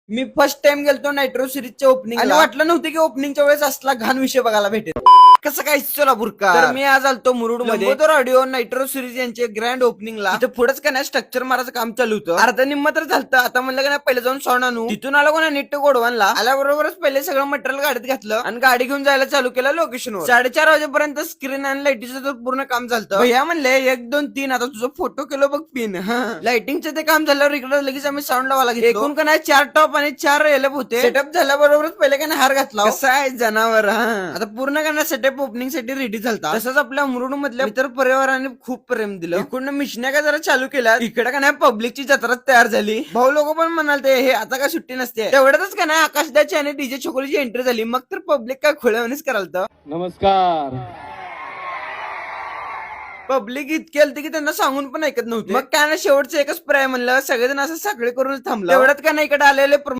मी first time गेलतो nitro सिरीजच्या opening आणि वाटलं नव्हतं की ओपनिंगच्या वेळेस असला घाण विषय बघायला भेटेल. कसं काय चला बुरका. तर मी आज आलतो मुरुड मध्ये ऑडिओ नायट्रो सिरीज यांचे ग्रँड ओपनिंगला. तिथे पुढेच का नाही स्ट्रक्चर मारायचं काम चालू होतं. अर्धा निम्म तर झालं. आता म्हणलं का नाही पहिले जाऊन साऊंड आणू. तिथून आला कोणा नीट गोडवानला आल्याबरोबरच पहिले सगळं मटेरियल गाडीत घातलं आणि गाडी घेऊन जायला चालू केलं लोकेशनवर. 4:30 वाजेपर्यंत स्क्रीन आणि लाईटीचं तर पूर्ण काम झालं. भैया म्हणले 1 2 3 आता तुझं फोटो केलं बघ पिन. लाइटिंगचं ते काम झाल्यावर इकडे लगेच आम्ही साऊंड लावायला घेतलो. एकूण का नाही 4 टॉप आणि 4 एलप होते. सेटअप झाल्याबरोबरच पहिले का नाही हार घातला. कसं आहे जनावर. आता पूर्ण का नाही सेटअप ओपनिंग साठी रेडी झालता. तसंच आपल्या मुरुड मधल्या इतर परिवाराने खूप प्रेम दिलं. इकडनं मिशन्या का जरा चालू केल्या. इकडे का नाही पब्लिकची जत्रा तयार झाली. भाऊ लोक पण म्हणालते हे आता काय सुट्टी नसते. तेवढ्यातच का नाही आकाशदाची आणि डीजे छोकोलीची एंट्री झाली. मग तर पब्लिक काय खोळ्यावणीच करालत. नमस्कार. पब्लिक इतके आलते की त्यांना सांगून पण ऐकत नव्हते. मग काय ना शेवटचं एकच प्राय म्हणलं सगळेजण असं सगळे करून थांबलं. तेवढ्यात का नाही इकडे आलेले